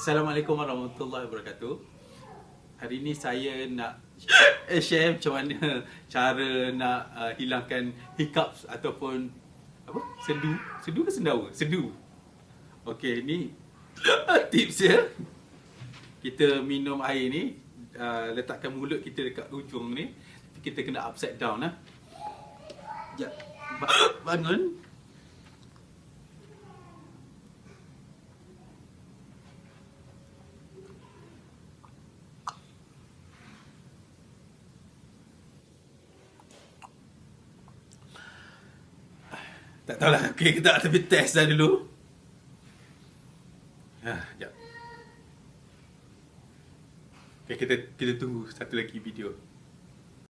Assalamualaikum warahmatullahi wabarakatuh. Hari ni saya nak share macam mana cara nak hilangkan hiccups ataupun apa? Sendu. Sendu ke sendawa? Sendu. Okey, ni tips dia. Kita minum air ni, letakkan mulut kita dekat ujung ni. Kita kena upside down lah. Sekejap. Bangun. Tak tahulah. Okey, kita tapi test dah dulu. Sekejap. Okay, kita tunggu satu lagi video.